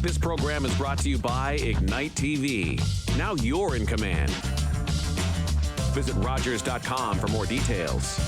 This program is brought to you by Ignite TV. Now you're in command. Visit Rogers.com for more details.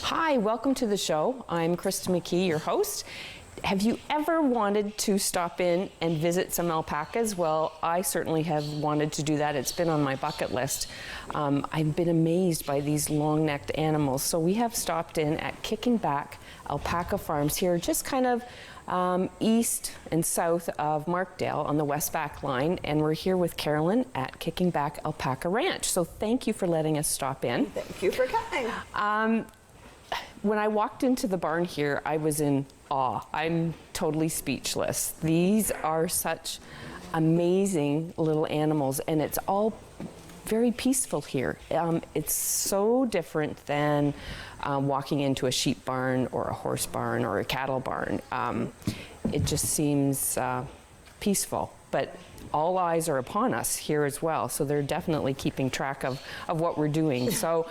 Hi, welcome to the show. I'm Krista McKee, your host. Have you ever wanted to stop in and visit some alpacas? Well, I certainly have wanted to do that. It's been on my bucket list. I've been amazed by these long-necked animals. So we have stopped in at Kickin Alpaca Farms here, just kind of east and south of Markdale on the West Back Line, and we're here with Carolyn at Kickin Alpaca Ranch. So thank you for letting us stop in. Thank you for coming. When I walked into the barn here, I was in awe. I'm totally speechless. These are such amazing little animals, and it's all very peaceful here. It's so different than walking into a sheep barn or a horse barn or a cattle barn. It just seems peaceful, but all eyes are upon us here as well, so they're definitely keeping track of what we're doing. So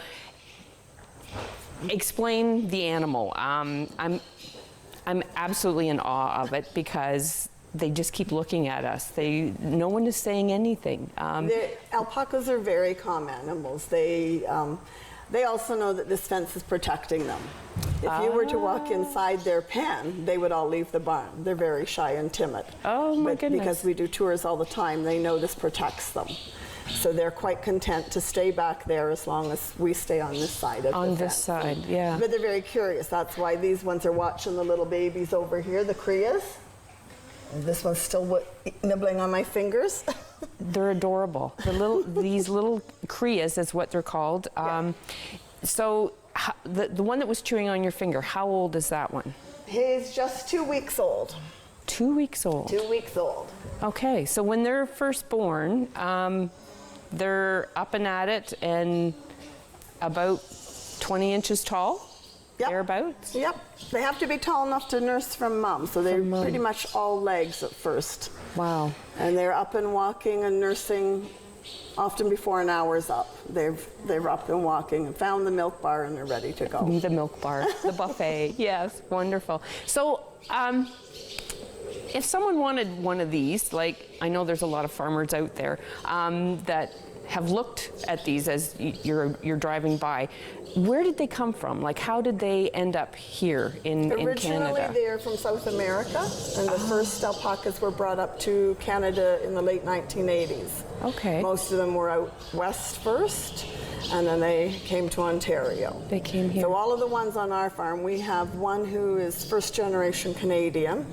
explain the animal. I'm absolutely in awe of it because they just keep looking at us. No one is saying anything. The alpacas are very calm animals. They also know that this fence is protecting them. If you were to walk inside their pen, they would all leave the barn. They're very shy and timid. Oh my goodness. Because we do tours all the time, they know this protects them. So they're quite content to stay back there as long as we stay on this side of the fence. On this side, yeah. But they're very curious. That's why these ones are watching the little babies over here, the crias. And this one's still nibbling on my fingers. They're adorable. These little crias is what they're called. Yeah. So the one that was chewing on your finger, how old is that one? He's just 2 weeks old. 2 weeks old? 2 weeks old. Okay, so when they're first born, they're up and at it and about 20 inches tall, thereabouts? Yep, they have to be tall enough to nurse from mom, so they're pretty much all legs at first. Wow. And they're up and walking and nursing often before an hour's up. They're up and walking and found the milk bar and they're ready to go. The milk bar, the buffet, yes, wonderful. So, if someone wanted one of these, like I know there's a lot of farmers out there that have looked at these as you're driving by, where did they come from? Like, how did they end up here in Canada? Originally, they're from South America, and the first alpacas were brought up to Canada in the late 1980s. Okay. Most of them were out west first, and then they came to Ontario. They came here. So all of the ones on our farm, we have one who is first-generation Canadian,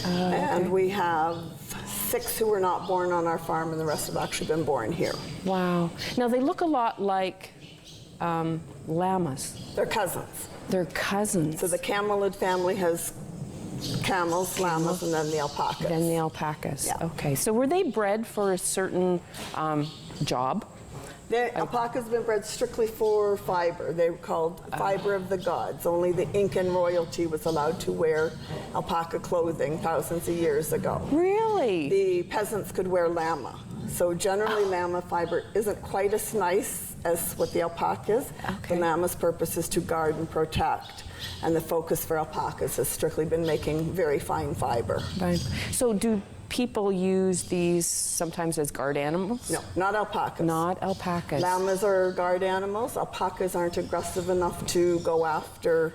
and we have 6 who were not born on our farm, and the rest have actually been born here. Wow. Now, they look a lot like llamas. They're cousins. They're cousins. So the camelid family has camels, llamas, and then the alpacas. Then the alpacas. Yeah. Okay. So were they bred for a certain job? The alpaca's been bred strictly for fiber. They were called fiber of the gods. Only the Incan royalty was allowed to wear alpaca clothing thousands of years ago. Really? The peasants could wear llama. So generally llama fiber isn't quite as nice as what the alpaca is. Okay. The llama's purpose is to guard and protect. And the focus for alpacas has strictly been making very fine fiber. Fine. So do people use these sometimes as guard animals? No, not alpacas. Not alpacas. Llamas are guard animals. Alpacas aren't aggressive enough to go after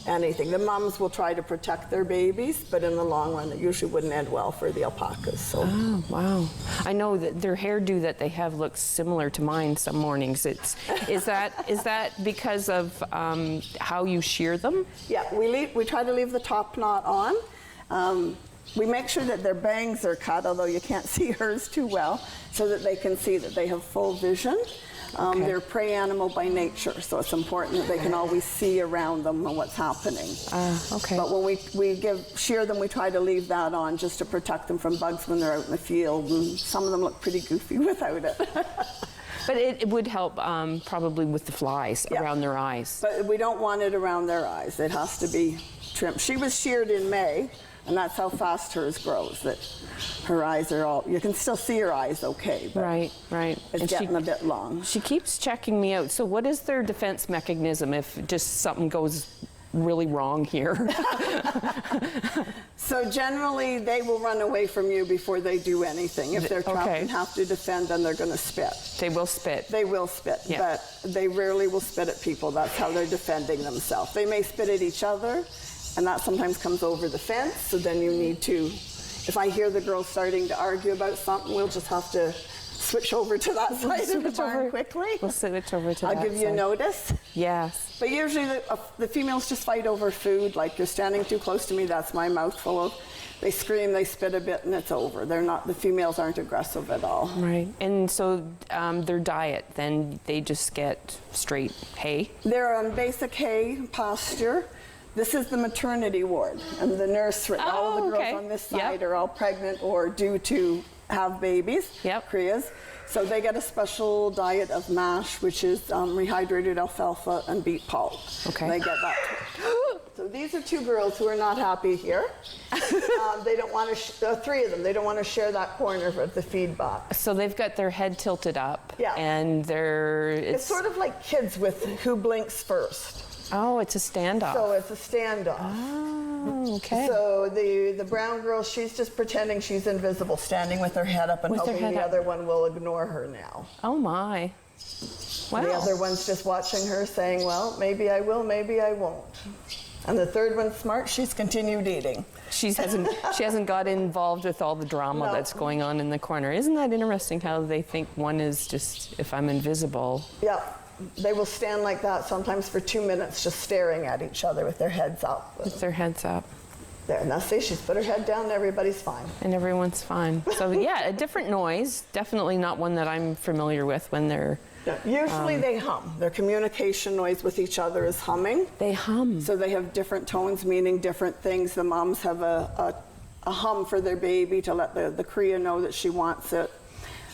anything. The mums will try to protect their babies, but in the long run, it usually wouldn't end well for the alpacas. So. Oh, wow. I know that their hairdo that they have looks similar to mine some mornings. Is that because of how you shear them? Yeah, we try to leave the top knot on. We make sure that their bangs are cut, although you can't see hers too well, so that they can see that they have full vision. They're a prey animal by nature, so it's important that they can always see around them and what's happening. Okay. But when we shear them, we try to leave that on just to protect them from bugs when they're out in the field. And some of them look pretty goofy without it. But it would help probably with the flies around their eyes. But we don't want it around their eyes. It has to be trim. She was sheared in May, and that's how fast hers grows. That her eyes are all, you can still see her eyes okay, but right. it's getting a bit long. She keeps checking me out. So what is their defense mechanism if just something goes really wrong here? So generally, they will run away from you before they do anything. If they're trapped and have to defend, then they're going to spit. They will spit. They will spit, Yeah. but they rarely will spit at people. That's how they're defending themselves. They may spit at each other, and that sometimes comes over the fence, so then you need to, if I hear the girls starting to argue about something, we'll just have to switch over to that side of the barn quickly. We'll switch over to that I'll give you side. notice. Yes. But usually the females just fight over food, like you're standing too close to me, that's my mouthful of. They scream, they spit a bit, and it's over. The females aren't aggressive at all. Right. And so their diet, then they just get straight hay? They're on basic hay, pasture. This is the maternity ward and the nursery. All of the girls on this side are all pregnant or due to have babies, crias. So they get a special diet of mash, which is rehydrated alfalfa and beet pulp. Okay. They get that. So these are two girls who are not happy here. They don't want to, three of them, they don't want to share that corner of the feed box. So they've got their head tilted up. Yeah. And It's sort of like kids with who blinks first. Oh, it's a standoff. So it's a standoff. Oh, okay. So the brown girl, she's just pretending she's invisible, standing with her head up and hoping the other one will ignore her now. Oh my. Wow. The other one's just watching her saying, well, maybe I will, maybe I won't. And the third one's smart, she's continued eating. She hasn't got involved with all the drama that's going on in the corner. Isn't that interesting how they think one is just, if I'm invisible? Yeah. They will stand like that sometimes for 2 minutes just staring at each other with their heads up. With their heads up. There, and that's it. She's put her head down and everybody's fine. And everyone's fine. So yeah, a different noise. Definitely not one that I'm familiar with when they're... Usually they hum. Their communication noise with each other is humming. They hum. So they have different tones meaning different things. The moms have a hum for their baby to let the cria know that she wants it.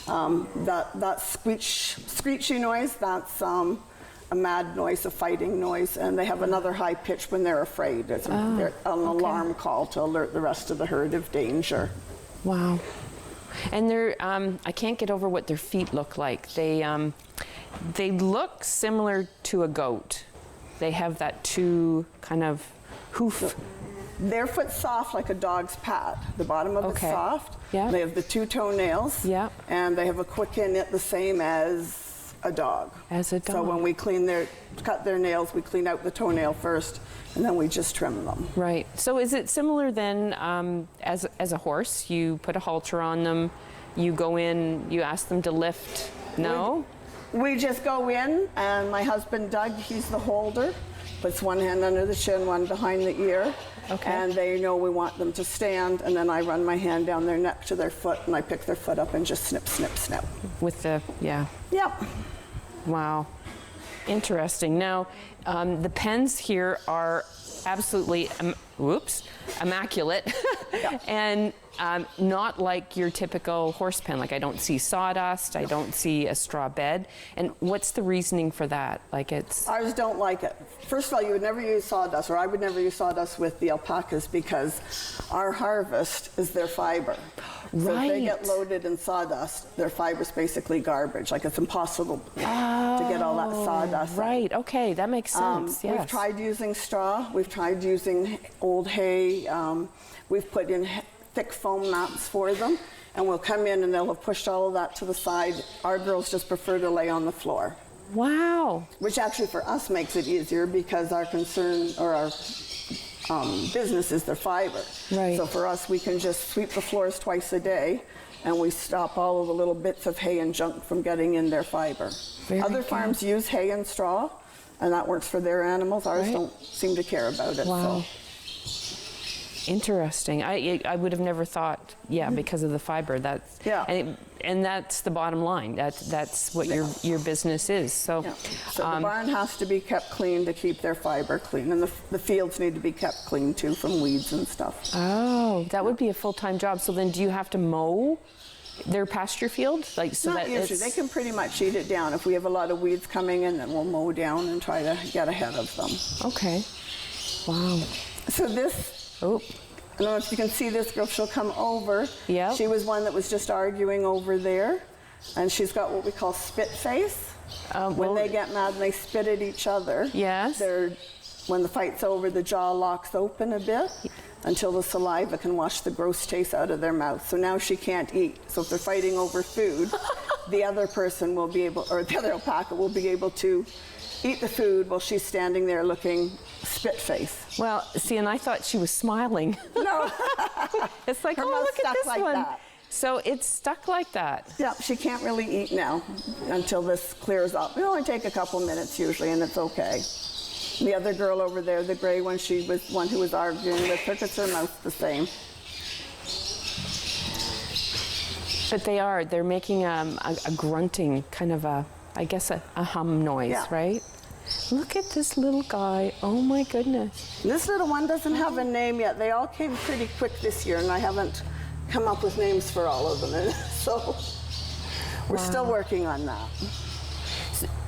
That screechy noise, that's a mad noise, a fighting noise, and they have another high pitch when they're afraid. It's an alarm call to alert the rest of the herd of danger. Wow. And they're, I can't get over what their feet look like. They look similar to a goat. They have that two kind of hoof. Their foot's soft like a dog's pad. The bottom of it's soft. Yeah. They have the two toenails. Yeah. And they have a quicken it the same as a dog. As a dog. So when we cut their nails, we clean out the toenail first, and then we just trim them. Right. So is it similar then as a horse? You put a halter on them, you go in, you ask them to lift. No? We just go in, and my husband Doug, he's the holder, puts one hand under the chin, one behind the ear. Okay. And they know we want them to stand, and then I run my hand down their neck to their foot, and I pick their foot up and just snip, snip, snip. With the, Yep. Wow. Interesting. Now, the pens here are absolutely, immaculate, and not like your typical horse pen. Like I don't see sawdust, I don't see a straw bed. And what's the reasoning for that? Like Ours don't like it. First of all, you would never use sawdust, or I would never use sawdust with the alpacas because our harvest is their fiber. So if they get loaded in sawdust, their fiber's basically garbage. Like it's impossible to get all that sawdust. Right, okay, that makes sense, yes. We've tried using straw, we've tried using old hay, we've put in thick foam mats for them, and we'll come in and they'll have pushed all of that to the side. Our girls just prefer to lay on the floor. Wow. Which actually for us makes it easier because our concern, or our business is their fiber. Right. So for us, we can just sweep the floors twice a day, and we stop all of the little bits of hay and junk from getting in their fiber. Other farms use hay and straw, and that works for their animals. Ours don't seem to care about it. Wow. So. Interesting. I would have never thought, because of the fiber. That's and that's the bottom line. That's what your business is. So, so the barn has to be kept clean to keep their fiber clean, and the fields need to be kept clean too from weeds and stuff. Oh, that would be a full-time job. So then, do you have to mow their pasture field? Like so Not that usually. They can pretty much eat it down. If we have a lot of weeds coming in, then we'll mow down and try to get ahead of them. Okay. Wow. So this, Oh, I don't know if you can see this girl, she'll come over. Yep. She was one that was just arguing over there, and she's got what we call spit face. When well, they get mad and they spit at each other, Yes. when the fight's over, the jaw locks open a bit until the saliva can wash the gross taste out of their mouth. So now she can't eat. So if they're fighting over food, the other person will be able, or the other alpaca will be able to eat the food while she's standing there looking spit face. well, see, and I thought she was smiling. No. It's like, Her oh, mouth's look at stuck this like one. that. So it's stuck like that. Yeah, she can't really eat now until this clears up. It only take a couple minutes usually, and it's okay. The other girl over there, the gray one, she was one who was arguing with her because her mouth's the same. But they're making a grunting, kind of I guess a hum noise, Yeah. right? Look at this little guy. Oh my goodness. This little one doesn't have a name yet. They all came pretty quick this year, and I haven't come up with names for all of them. So we're still working on that.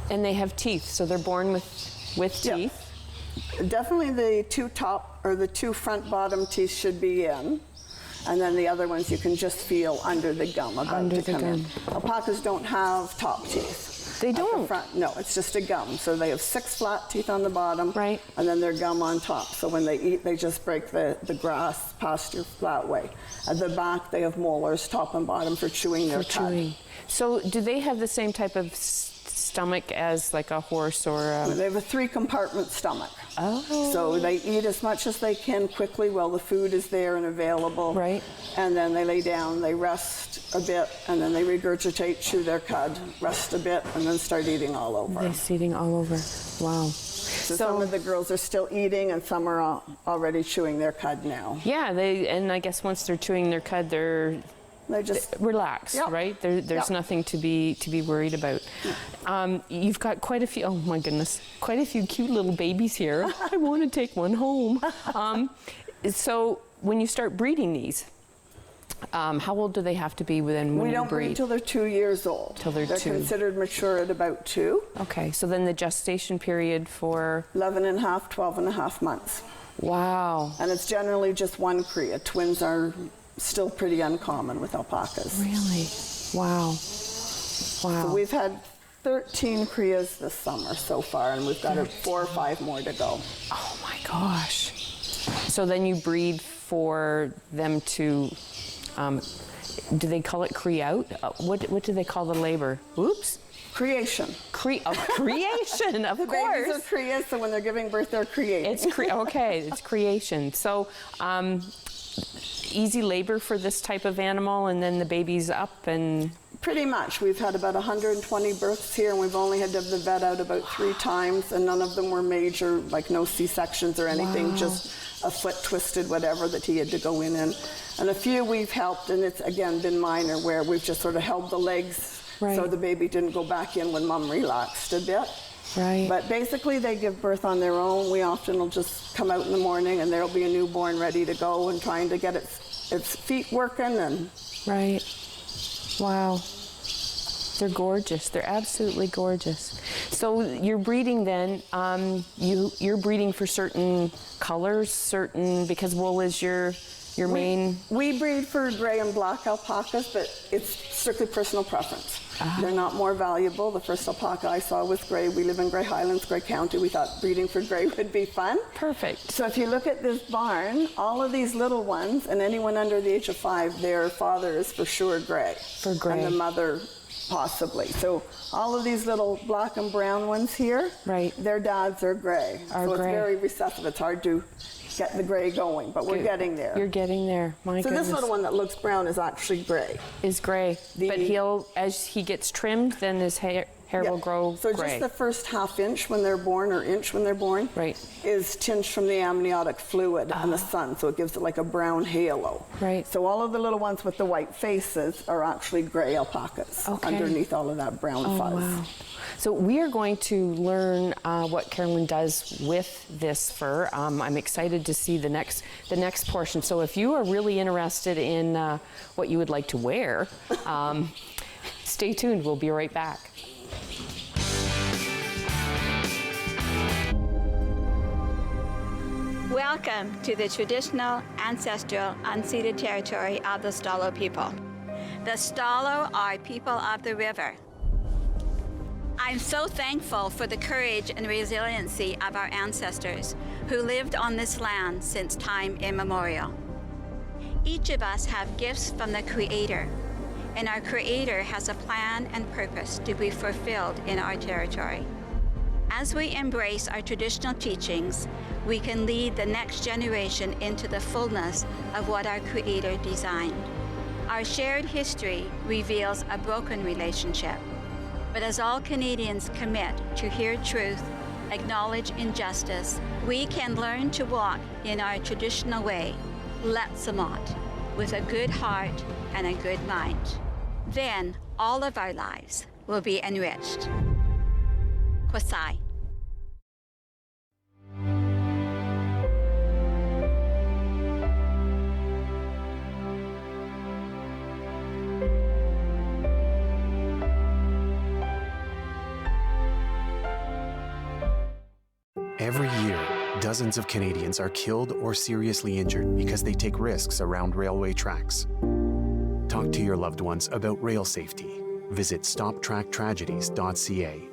And they have teeth, so they're born with Yeah. teeth. Definitely the two front bottom teeth should be in. And then the other ones you can just feel under the gum about Under to the come in. gum. Alpacas don't have top teeth. They at the don't? front. No, it's just a gum. So they have 6 flat teeth on the bottom. Right. And then their gum on top. So when they eat, they just break the grass pasture that way. At the back, they have molars, top and bottom, for chewing their For cud. chewing. So do they have the same type of stomach as like a horse or a... They have a 3-compartment stomach. Oh. So they eat as much as they can quickly while the food is there and available. Right. And then they lay down, they rest a bit, and then they regurgitate, chew their cud, rest a bit, and then start eating all over. They're eating all over. Wow. So some of the girls are still eating, and some are already chewing their cud now. Yeah, and I guess once they're chewing their cud, they're They just relaxed, Yep. right? There's Yep. nothing to be worried about. You've got quite a few. Oh my goodness, quite a few cute little babies here. I want to take one home. So when you start breeding these, how old do they have to be when we you don't breed until they're 2 years old. Till they're 2. They're considered mature at about 2. Okay, so then the gestation period for 11 and a half, 12 and a half months. wow, And it's generally just one cria. Twins are still pretty uncommon with alpacas. really, wow. So we've had 13 crias this summer so far, and we've got 4 or 5 more to go. Oh my gosh. So then you breed for them to, do they call it out? What do they call the labor? Oops. Creation. Creation, of The course. babies are crias, so when they're giving birth, they're creating. Okay, it's creation. So easy labor for this type of animal, and then the baby's up and... Pretty much. We've had about 120 births here, and we've only had to have the vet out about 3 times, and none of them were major, like no C-sections or anything, Wow. just a foot twisted, whatever, that he had to go in. And a few we've helped, and it's, again, been minor, where we've just sort of held the legs Right. so the baby didn't go back in when mom relaxed a bit. Right. But basically, they give birth on their own. We often will just come out in the morning, and there'll be a newborn ready to go and trying to get its feet working. And Right. Wow. They're gorgeous. They're absolutely gorgeous. So you're breeding then, you're breeding for certain colors, because wool is your main... we breed for gray and black alpacas, but it's strictly personal preference. They're not more valuable. The first alpaca I saw was gray. We live in Grey Highlands, Grey County. We thought breeding for gray would be fun. Perfect. So if you look at this barn, all of these little ones, and anyone under the age of 5, their father is for sure gray. For gray. And the mother possibly. So all of these little black and brown ones here, Right. their dads are gray. Are so gray. it's very recessive. It's hard to get the gray going, but we're getting there. You're getting there. My So goodness. this little one that looks brown is actually gray. Is gray. But The- as he gets trimmed, then his hair will grow So gray. just the first half inch when they're born, or inch when they're born, Right. is tinged from the amniotic fluid and the sun, so it gives it like a brown halo. Right. So all of the little ones with the white faces are actually gray alpacas Okay. underneath all of that brown fuzz. Wow. So we are going to learn what Carolyn does with this fur. I'm excited to see the next portion. So if you are really interested in what you would like to wear, stay tuned. We'll be right back. Welcome to the traditional, ancestral, unceded territory of the Stalo people. The Stalo are people of the river. I'm so thankful for the courage and resiliency of our ancestors who lived on this land since time immemorial. Each of us have gifts from the Creator, and our Creator has a plan and purpose to be fulfilled in our territory. As we embrace our traditional teachings, we can lead the next generation into the fullness of what our Creator designed. Our shared history reveals a broken relationship, but as all Canadians commit to hear truth, acknowledge injustice, we can learn to walk in our traditional way, Letsamot, with a good heart and a good mind. Then all of our lives will be enriched. Kwasai. Every year, dozens of Canadians are killed or seriously injured because they take risks around railway tracks. Talk to your loved ones about rail safety. Visit stoptracktragedies.ca.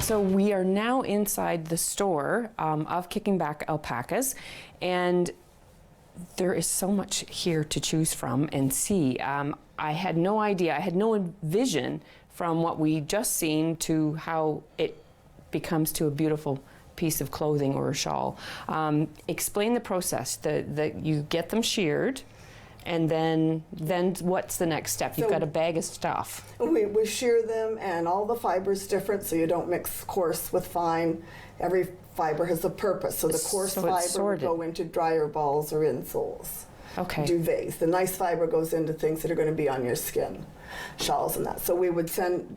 So we are now inside the store of Kicking Back Alpacas, and there is so much here to choose from and see. I had no idea, I had no vision from what we just seen to how it becomes to a beautiful piece of clothing or a shawl. Explain the process. You get them sheared, and then what's the next step? You've got a bag of stuff. We shear them, and all the fiber's different, so you don't mix coarse with fine. Every fiber has a purpose, so the coarse fiber would go into dryer balls or insoles. Okay. Duvets. The nice fiber goes into things that are going to be on your skin, shawls and that. So we would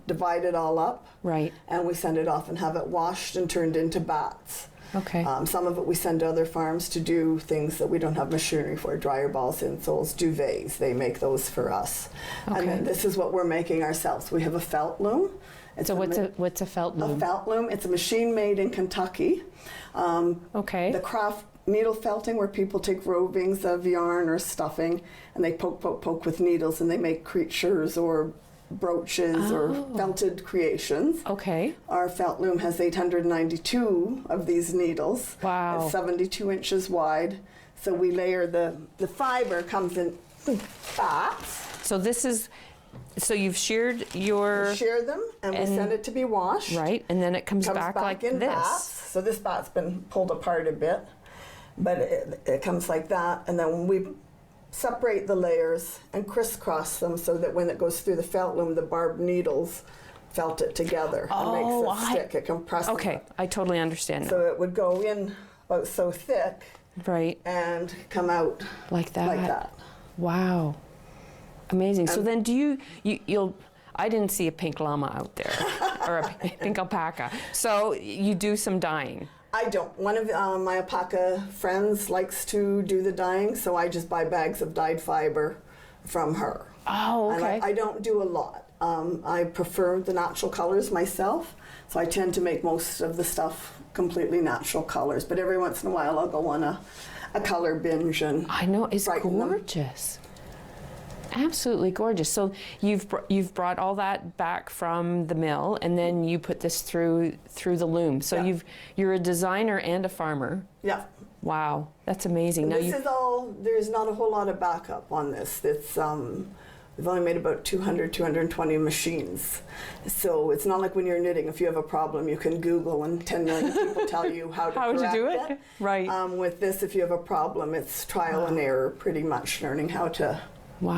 divide it all up, right, and we send it off and have it washed and turned into bats. Okay. Some of it we send to other farms to do things that we don't have machinery for, dryer balls, insoles, duvets. They make those for us. Okay. And then this is what we're making ourselves. We have a felt loom. So what's a felt loom? A felt loom. It's a machine made in Kentucky. Okay. The craft needle felting, where people take rovings of yarn or stuffing and they poke with needles, and they make creatures or brooches or felted creations. Okay. Our felt loom has 892 of these needles. Wow. It's 72 inches wide. So we layer the fiber comes in bats. So you've sheared your... We shear them and we send it to be washed. Right, and then it comes back like in this. bats. So this bat's been pulled apart a bit, but it comes like that, and then we separate the layers and crisscross them so that when it goes through the felt loom, the barbed needles felt it together. It makes it stick. It compresses it. I totally understand now. So it would go in about so thick, right, and come out like that. Like that. Wow, amazing. So then, you'll? I didn't see a pink llama out there or a pink alpaca. So you do some dyeing. I don't. One of my alpaca friends likes to do the dyeing, so I just buy bags of dyed fiber from her. Oh, okay. And I don't do a lot. I prefer the natural colors myself, so I tend to make most of the stuff completely natural colors. But every once in a while, I'll go on a color binge and I know, it's gorgeous. Absolutely gorgeous. So you've brought all that back from the mill, and then you put this through the loom. So you're a designer and a farmer. Yeah. Wow, that's amazing. And this is all. There's not a whole lot of backup on this. It's we've only made about 220 machines. So it's not like when you're knitting. If you have a problem, you can Google and 10 million people tell you how to correct do it. Right. With this, if you have a problem, it's trial and error, pretty much learning how to.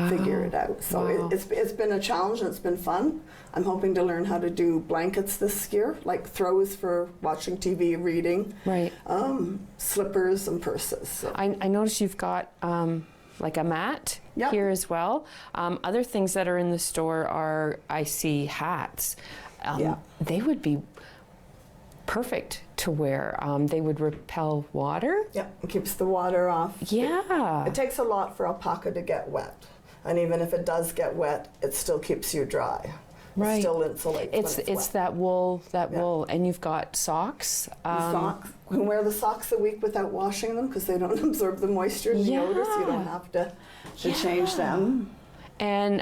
Figure it out. So it's been a challenge, and it's been fun. I'm hoping to learn how to do blankets this year, like throws for watching TV, reading, right? Slippers and purses. So. I noticed you've got like a mat here as well. Other things that are in the store are, I see hats. They would be perfect to wear. They would repel water. Yeah, it keeps the water off. Yeah. It takes a lot for alpaca to get wet. And even if it does get wet, it still keeps you dry. Right. Still insulates. It's that wool, wool, and you've got socks. Socks. You can wear the socks a week without washing them because they don't absorb the moisture and the odor, so you don't have to change them. And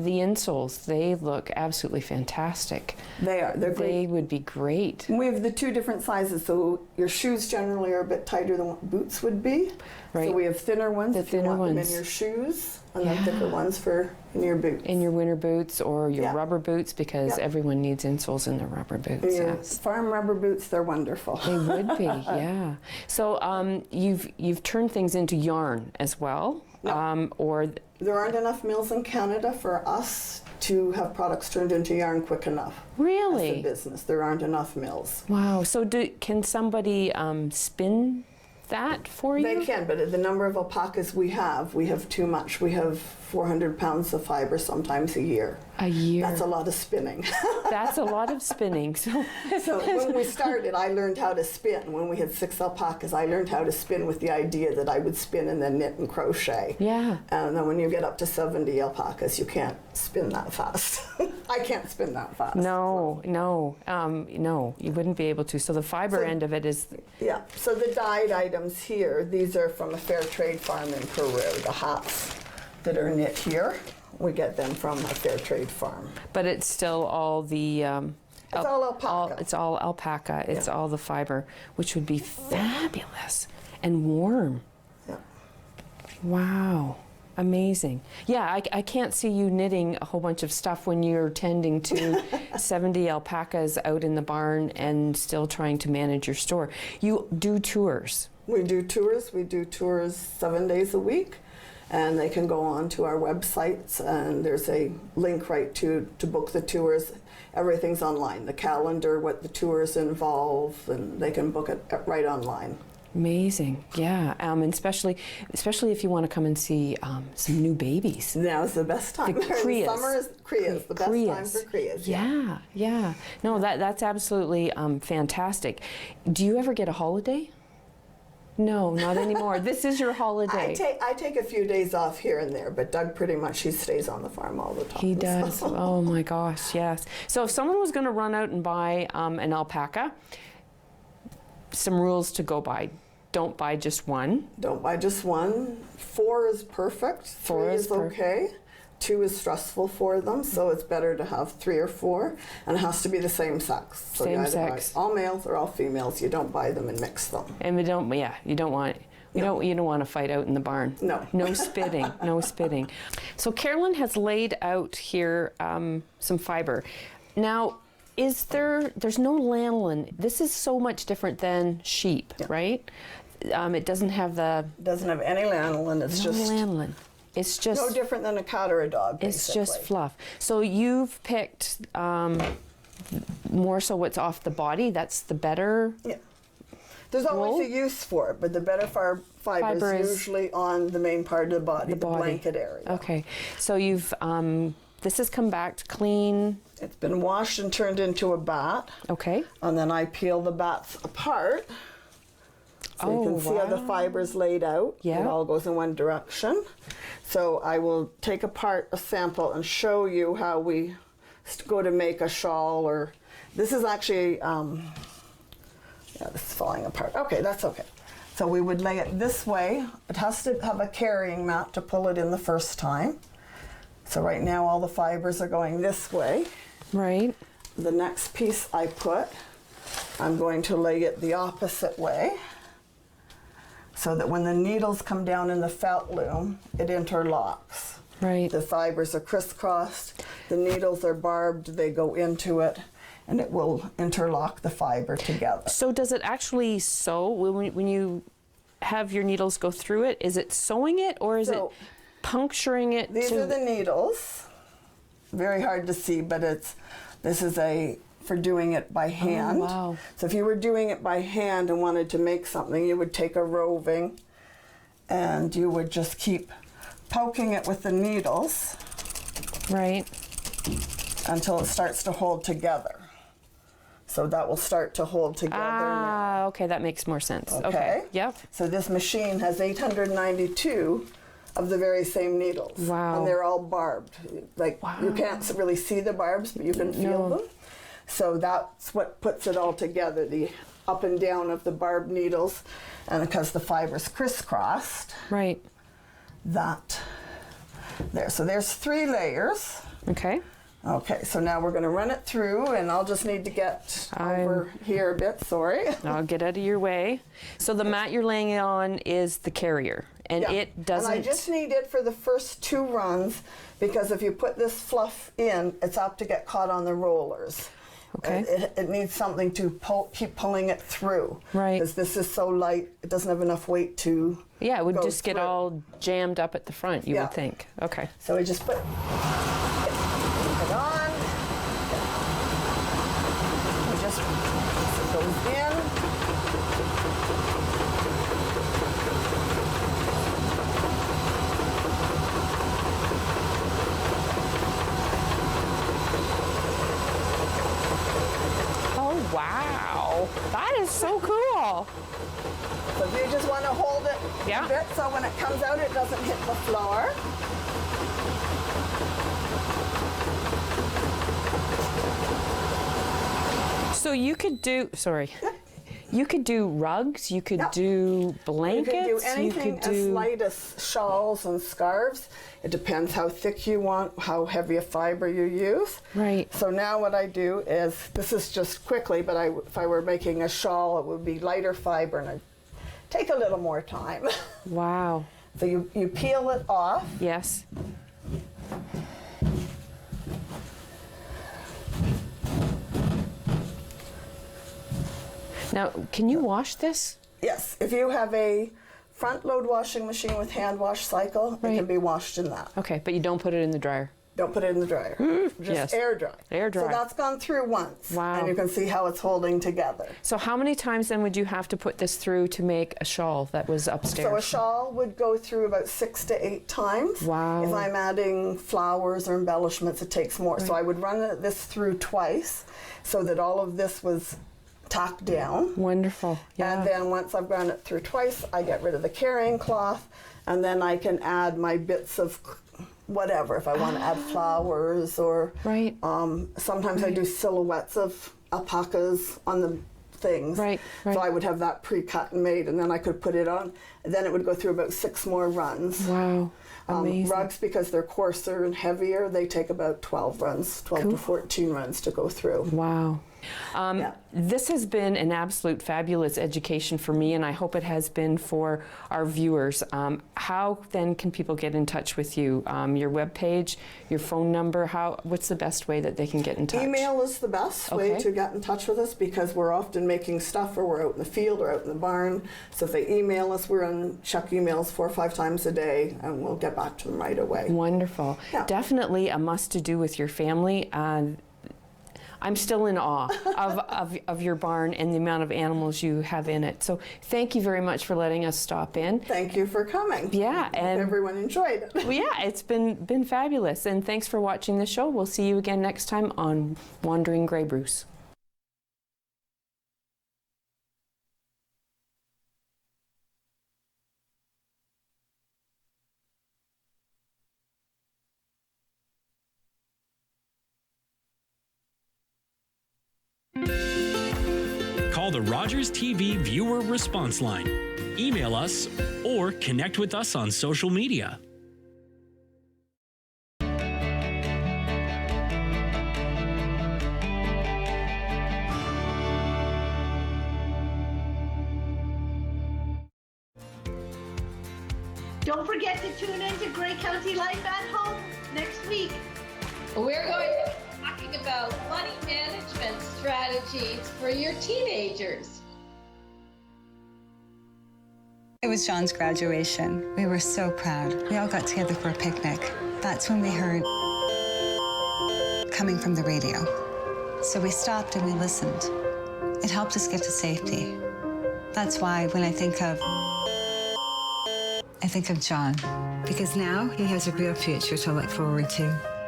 the insoles, they look absolutely fantastic. They are. They're great. They would be great. We have the 2 different sizes, so your shoes generally are a bit tighter than what boots would be. Right. So we have thinner ones The if you thinner want them ones. in your shoes, and then thicker ones for in your boots. In your winter boots or your rubber boots, because Yeah. everyone needs insoles in their rubber boots. And your Yes. farm rubber boots, they're wonderful. They would be, yeah. So you've turned things into yarn as well, or There aren't enough mills in Canada for us to have products turned into yarn quick enough. really? As a business, there aren't enough mills. Wow. So can somebody spin that for you? They can, but the number of alpacas we have too much. We have 400 pounds of fiber sometimes a year. A year. That's a lot of spinning. That's a lot of spinning. So So when we started, I learned how to spin. When we had 6 alpacas, I learned how to spin with the idea that I would spin and then knit and crochet. yeah. And then when you get up to 70 alpacas, you can't spin that fast. I can't spin that fast. No, you wouldn't be able to. So the fiber end of it is, Yeah, so the dyed items here, these are from a fair trade farm in Peru. The hats that are knit here, we get them from a fair trade farm. but it's still all the. It's all alpaca. It's all alpaca. It's all the fiber, which would be fabulous and warm. Yeah. Wow. Amazing. Yeah, I can't see you knitting a whole bunch of stuff when you're tending to 70 alpacas out in the barn and still trying to manage your store. You do tours. We do tours. We do tours 7 days a week, and they can go on to our websites, and there's a link right to book the tours. Everything's online, the calendar, what the tours involve, and they can book it right online. Amazing. Yeah, and especially if you want to come and see some new babies. Now's the best time. The The summer is Krias, the best time Krias. for Krias. Yeah. No, that's absolutely fantastic. Do you ever get a holiday? No, not anymore. This is your holiday. I take a few days off here and there, but Doug pretty much, he stays on the farm all the time. He does. So. Oh my gosh, yes. So if someone was going to run out and buy an alpaca, some rules to go by. Don't buy just one. Don't buy just one. 4 is perfect. 4 3 is is okay. 2 is stressful for them, so it's better to have 3 or 4, and it has to be the same sex. So Same you either buy sex. all males or all females. You don't buy them and mix them. And you don't want you don't want to fight out in the barn. No. No spitting. No spitting. So Carolyn has laid out here some fiber. Now, there's no lanolin. This is so much different than sheep, right? It doesn't have It doesn't have any lanolin. It's no just lanolin. It's just no different than a cat or a dog. It's basically. just fluff. So you've picked more so what's off the body. That's the better. Yeah. There's always wool? a use for it, but the better fiber is usually on the main part of the body, the blanket area. Okay. So you've this has come back clean. It's been washed and turned into a bat. Okay. And then I peel the bats apart. So you can see how the fiber's laid out. Yeah. It all goes in one direction. So I will take apart a sample and show you how we go to make a shawl, or this is actually, yeah, this is falling apart. Okay, that's okay. So we would lay it this way. It has to have a carrying mat to pull it in the first time. So right now all the fibers are going this way. Right. The next piece I put, I'm going to lay it the opposite way, so that when the needles come down in the felt loom, it interlocks. Right. The fibers are crisscrossed, the needles are barbed, they go into it, and it will interlock the fiber together. So does it actually sew when you have your needles go through it? Is it sewing it, or is it puncturing it? These are the needles. Very hard to see, but this is for doing it by hand. Oh, wow. So if you were doing it by hand and wanted to make something, you would take a roving and you would just keep poking it with the needles. Right. Until it starts to hold together. So that will start to hold together now. Okay, that makes more sense. Okay. Yep. So this machine has 892 of the very same needles. Wow. And they're all barbed. Like, you can't really see the barbs, but you can feel them. So that's what puts it all together, the up and down of the barbed needles. And because the fiber's crisscrossed, Right. that there. So there's 3 layers. Okay. Okay, so now we're going to run it through, and I'll just need to get over here a bit, sorry. I'll get out of your way. So the mat you're laying it on is the carrier, and it doesn't... And I just need it for the first 2 runs, because if you put this fluff in, it's apt to get caught on the rollers. Okay. It needs something to keep pulling it through. Right. Because this is so light, it doesn't have enough weight to Yeah, it would go just get through. all jammed up at the front, you Yeah. would think. Okay. So we just put it on. We just it goes in. Oh, wow. That is so cool. So you just want to hold it Yeah. a bit so when it comes out it doesn't hit the floor. So you could do, you could do rugs, you could do You blankets, can do anything could do... as light as shawls and scarves. It depends how thick you want, how heavy a fiber you use. Right. So now what I do is, this is just quickly, but if I were making a shawl, it would be lighter fiber and it'd take a little more time. Wow. So you peel it off. Yes. Now, can you wash this? Yes, if you have a front load washing machine with hand wash cycle, it Right. can be washed in that. Okay, but you don't put it in the dryer. Don't put it in the dryer. Just yes. air dry. Air dry. So that's gone through once. Wow. And you can see how it's holding together. So how many times then would you have to put this through to make a shawl that was upstairs? So a shawl would go through about 6 to 8 times. Wow. If I'm adding flowers or embellishments, it takes more. So I would run this through twice so that all of this was tacked down. Wonderful. Yeah. And then once I've run it through twice, I get rid of the carrying cloth, and then I can add my bits of whatever, if I want to add flowers or Right. sometimes I do silhouettes of alpacas on the things. Right, right. So I would have that pre-cut and made, and then I could put it on. And then it would go through about 6 more runs. Wow. Amazing. Rugs, because they're coarser and heavier, they take about 12 runs, 12 to 14 runs to go through. Wow. Yeah. This has been an absolute fabulous education for me, and I hope it has been for our viewers. How then can people get in touch with you? Your webpage, your phone number, what's the best way that they can get in touch? Email is the best way Okay. to get in touch with us, because we're often making stuff, or we're out in the field or out in the barn. So if they email us, we're on check emails 4 or 5 times a day, and we'll get back to them right away. Wonderful. Yeah. Definitely a must to do with your family. I'm still in awe of your barn and the amount of animals you have in it. So thank you very much for letting us stop in. Thank you for coming. Yeah, and Everyone enjoyed it. well, yeah, it's been fabulous. And thanks for watching the show. We'll see you again next time on Wandering Grey Bruce. Call the Rogers TV viewer response line, email us, or connect with us on social media. Don't forget to tune in to Grey County Life at Home next week. We're going to be talking about money management strategies for your teenagers. It was John's graduation. We were so proud. We all got together for a picnic. That's when we heard coming from the radio. So we stopped and we listened. It helped us get to safety. That's why when I think of John, because now he has a real future to look forward to.